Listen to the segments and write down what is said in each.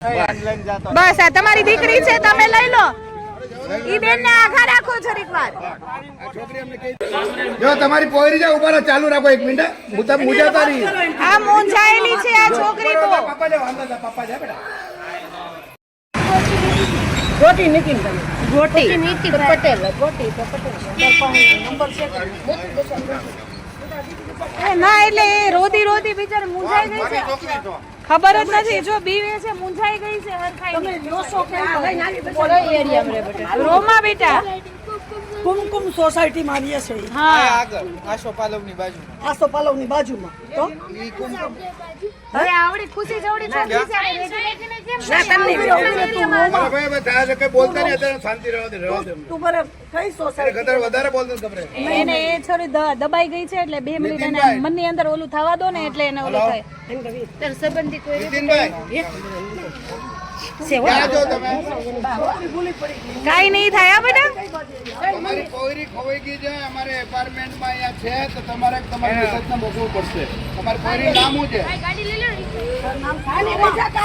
બસ આ તમારી દીકરી છે, તમે લઈ લો. ઈ બેન ને આઘા રાખો જરીક વાર. જો તમારી પોયરી છે ઉપર ચાલુ રાખો 1 મિનિટ. મુતા મુજાતા નહીં. આ મૂંઝાયેલી છે આ છોકરી તો. પાપા લે વાંધા જા પાપા જા બેટા. ગોટી નીકળી તમે. ગોટી નીકળી પટેલ. ગોટી તો પટેલ. નંબર છે એ ના એટલે રોતી રોતી બિચારી મૂંઝાઈ ગઈ છે. ખબર જ નથી જો બીવે છે, મૂંઝાઈ ગઈ છે હરખાઈ. તમે જોશો કે રોમા બેટા કુમકુમ સોસાયટી માં આવીએ છે. હા આગળ આશો પાલવની બાજુમાં. આસો પાલવની બાજુમાં. તો ઈ કુમકુમ અરે આવડી ખુશી જવડી છોકરી છે ના તમને મારા ભાઈ બધા છે કે બોલતા નહીં અત્યારે શાંતિ રહેવા દે તું બરે કઈ સોસાયટી ગદર વધારે બોલતો ગબરે. એને એ છોરી દબાઈ ગઈ છે એટલે 2 મિનિટ એને મનની અંદર ઓલું થવા દો ને એટલે એને ઓલું થાય. તાર સંબંધી કોઈ નીતિનભાઈ ક્યાં જો તમે કાઈ નહીં થાય આ બેટા. તમારી પોયરી ખોવાઈ ગઈ છે અમારે એપાર્ટમેન્ટમાં અહીંયા છે તો તમારે તમારી મિસેસને મોકલવું પડશે. તમારી પોયરી નામ શું છે?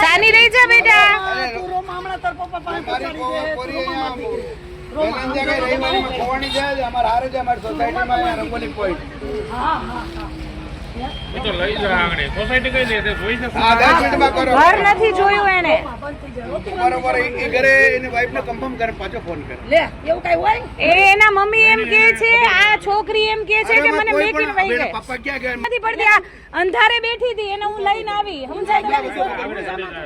સાની રહી જા બેટા. તું રોમા હમણાં તાર પપ્પા પાસે તમારી પહોંચાડી દે. પોયરી અહીંયા બેલંજા કઈ રહીમાણીમાં ખોવાની છે અમારે હારે છે અમારી સોસાયટીમાં અહીંયા રંગોલી પોઈન્ટ. તો લઈ જા આંગણે સોસાયટી કઈ દે તે જોઈ શકે. હા 10 મિનિટમાં કરો. ઘર નથી જોયું એને. બરોબર એ ઘરે એની વાઈફને કન્ફર્મ કરે પાછો ફોન કરે. લે એવું કઈ હોય એના મમ્મી એમ કે છે આ છોકરી એમ કે છે કે મને મેકીને વહી ગઈ. પપ્પા ક્યાં ગયા? નથી પડતી આ અંધારે બેઠી હતી એને હું લઈને આવી સમજાય તમારી છોકરી.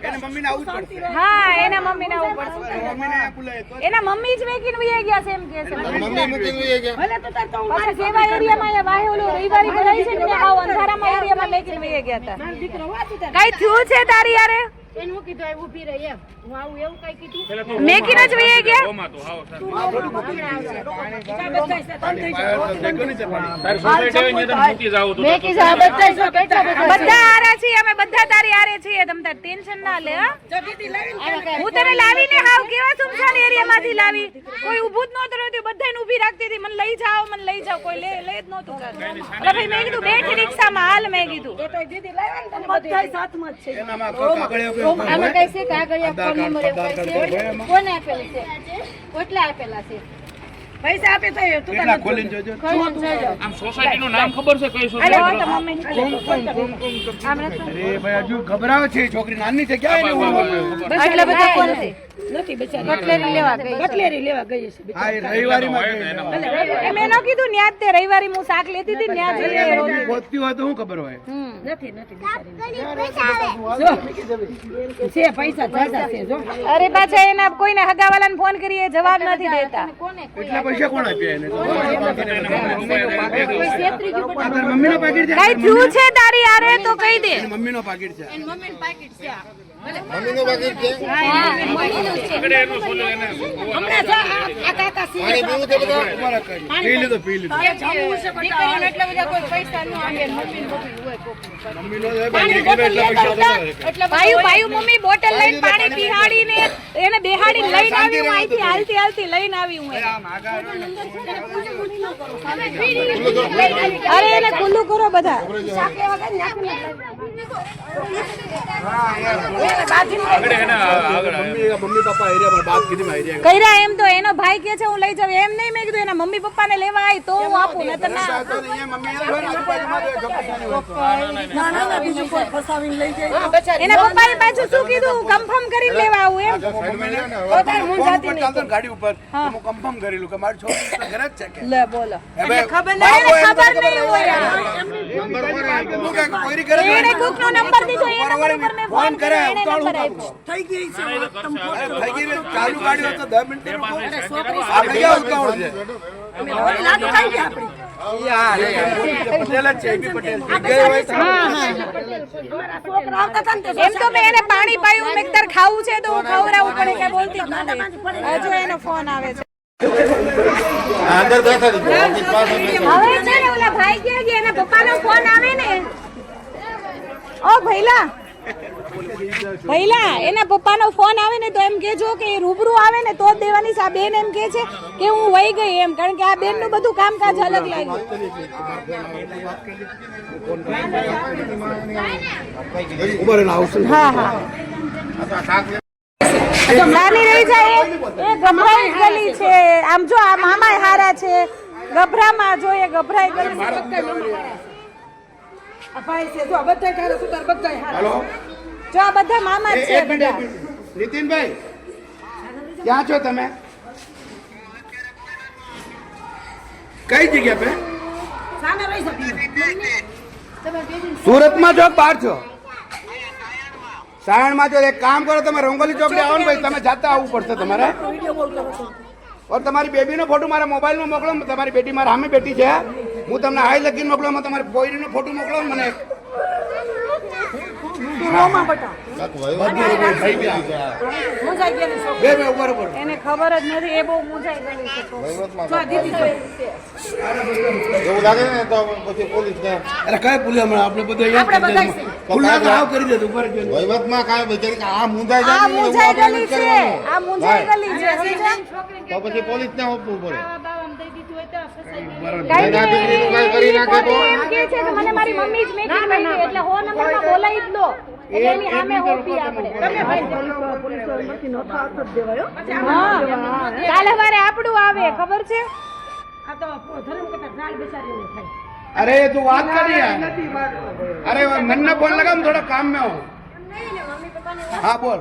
એને મમ્મીને આવું જ પડશે. હા એના મમ્મીને આવું પડશે. મમ્મીને બોલાય તો એના મમ્મી જ મેકીને વહી ગયા છે એમ કે છે. મમ્મી મૂકીને વહી ગયા. ભલે તો તાર તો પાછા સેવા એરિયામાં અહીંયા વાહે ઓલો રવિવારી કરાઈ છે ને આવ અંધારામાં એરિયામાં મેકીને વહી ગયા હતા. દીકરો વાંચી તાર કઈ થયું છે તારી યારે? એનું કીધું આ ઊભી રહી એમ હું આવું એવું કઈ કીધું પેલા તો મેકીને જ વહી ગયા. રોમાં તો હાવ સર. બધા તારી સોસાયટી હોય ને તને મૂકી જાવ તો મેં કીધું આ બધા જો કેટલા બધા બધા આરે છીએ અમે બધા તારી આરે છીએ તમ તાર ટેન્શન ના લે હા. હું તને લાવીને હાવ કેવા સુમસાન એરિયામાંથી લાવી કોઈ ઊભું જ નહોતું રહેતું બધાને ઊભી રાખતી હતી મને લઈ જાઓ કોઈ લે જ નહોતું કરતું. એટલે ભાઈ મેં કીધું બેઠ રિક્ષામાં હાલ મેં કીધું. દીદી લાવ્યા ને તને બધા સાથમાં જ છે. એનામાં કાગળિયો કયો આમાં કઈ છે કાગળિયા ફોન નંબર એવું કઈ છે કોને આપેલું છે કેટલા આપેલા છે પૈસા આપે તો તું કેટલા ખોલીને જોજો. આમ સોસાયટી નું નામ ખબર છે કઈ અરે સોસાયટી? હો તો મમ્મી આમ અરે ભાઈ હજુ ઘબરાવે છે છોકરી નાની છે ક્યાં એને એટલે બધા કોણ છે? નથી બચારી કટલેરી લેવા ગઈ. કટલેરી લેવા ગઈ છે હા એ રવિવારીમાં ગઈ. એમ એનો કીધું ન્યા જ તે રવિવારી હું શાક લેતી હતી ન્યા જ એ રોજ. ગોતતી હોય તો શું ખબર હોય? નથી બચારી છે પૈસા જાજા છે જો અરે પાછા એના કોઈને હગાવાલાને ફોન કરીએ જવાબ નથી દેતા. એટલા પૈસા કોણ આપ્યા એને તો? કોઈ છેતરી ગયું આ તારી મમ્મીનો પાકીટ છે? કઈ થયું છે તારી આરે તો કહી દે. એની મમ્મીનો પાકીટ છે. એની મમ્મીનું પાકીટ છે આ. મમ્મીનો પાકીટ છે? આગળ એનું ખોલ્યું એને હમણાં જો આ કાકા પાણી પીવું છે બધા? ઉભા રાખો. પી લીધો. દીકરીઓને એટલા બધા કોઈ પૈસા ન આવે મમ્મીનું બકરી હોય કોક મમ્મીનો છે, પણ દીકરીનો એટલા પૈસા થોડા હોય. એટલે ભાઈ મમ્મી બોટલ લઈને પાણી પીહાડીને એને બેહાડીને લઈને આવી હું અહીંથી હાલતી લઈને આવી હું એને. અરે એને ખુલ્લું કરો બધા. આગળ એના આગળ મમ્મી પપ્પા એરિયા પર બાત કીધી માં એરિયા કર્યા એમ તો એનો ભાઈ કે છે હું લઈ જાઉં એમ નહીં મેં કીધું એના મમ્મી પપ્પાને લેવા આવી તો હું આપું ને તો ના. તો અહીંયા મમ્મી આજુબાજુમાં તો ગપ્પાની હોય. ના બીજું કોઈ ફસાવીને લઈ જાય એના પપ્પાએ પાછું શું કીધું કન્ફર્મ કરીને લેવા આવું એમ. ફોન પર ચાલતો ને ગાડી ઉપર તો હું કન્ફર્મ કરેલું કે મારી છોકરી તો ઘરે જ છે કે લે બોલો હવે ખબર નહીં હોય હું કે કોઈરી કરે ને એને કોકનો નંબર દીધો એ નંબર ઉપર મેં ફોન કર્યો એને ઉતાવળ નંબર આપ્યો. થઈ ગઈ છે અરે થઈ ગઈ ને ચાલુ ગાડી હોય તો 10 મિનિટ આપણે ક્યાં ઉતાવળ છે લાડુ ખાઈ ગયા આપણી પટેલ જ છે એબી પટેલ ગઈ હોય તો અમારા છોકરા આવતા હતા ને તે એમ તો મેં એને પાણી પાયું મેં તાર ખાવું છે તો હું ખવડાવું પડે કે બોલતી જ નથી. હજુ એનો ફોન આવે છે. અંદર બેઠા દીધો ઓફિસ પાસે હવે છે ને ઓલા ભાઈ ક્યાં ગયા એના પપ્પાનો ફોન આવે ને ઓ ભઈલા એના પપ્પાનો ફોન આવે ને તો એમ કેજો કે એ રૂબરૂ આવે ને તો જ દેવાની છે. આ બેન એમ કે છે કે હું વહી ગઈ એમ કારણ કે આ બેન નું બધું કામકાજ અલગ લાગ્યું. ઉભા રહેલા આવશે હા નાની રહી જાય એ ગભરાઈ ગલી છે. આમ જો આ મામા હારા છે, ગભરામાં જો એ ગભરાઈ ગલી છે. આ ભાઈ છે જો આ બધાય તારા સુતાર બધાય હારા. હાલો જો આ બધા મામા જ છે એક મિનિટ, બધા. એક મિનિટ. નીતિનભાઈ ક્યાં છો તમે? કઈ જગ્યા પે? સામે રહી શકે. સુરતમાં છો કે બહાર છો? સાયણમાં છો. એક કામ કરો, તમે રંગોલી ચોકડી આવો ને ભાઈ, તમે જાતા આવવું પડશે તમારે. વિડિયો કોલ કરો છો. ઓર તમારી બેબીનો ફોટો મારા મોબાઈલમાં મોકલો. તમારી બેટી મારા સામે બેઠી છે, હું તમને હાઈ લગીને મોકલો. તમારી પોયરીનો ફોટો મોકલો ને મને એક. તું રોમાં બટા. મુંજાઈ ગયેલી છો. બે ઉપર ઉપર. એને ખબર જ નથી, એ બહુ મૂંઝાઈ ગઈ છે. જો આ દીદી છે. એવું લાગે ને તો પછી પોલીસ ને અરે કઈ ભૂલે હમણાં આપણે બધા આપણે બધાય છે. ખુલ્લા તો આવ કરી દે ઉપર જો. વહીવટમાં કાંઈ બિચારી કે આ મુંજાઈ જાય આ ને એવું મૂંઝાઈ આપણે ગલી છે, કરવાનું. આ મૂંઝાઈ ગલી છે, સમજ્યા? તો પછી પોલીસ ને આપવું પડે કઈ એના દીકરીનું કાંઈ કરી નાખે તો? એમ કહે છે કે મને મારી મમ્મી જ મેકી ગઈ હતી, એટલે હો નંબરમાં બોલાવી જ લો. એટલે એની સામે હોપી આપણે. પોલીસમાંથી નોખો હાથ જ દેવાય હો. હા. કાલે સવારે આપણું આવે, ખબર છે? આ તો ધર્મ કરતા ગાળ બેસાડીને થાય. અરે તું વાત કરી યાર. અરે મને ફોન લगा, થોડા काम में हो. हाँ बोल.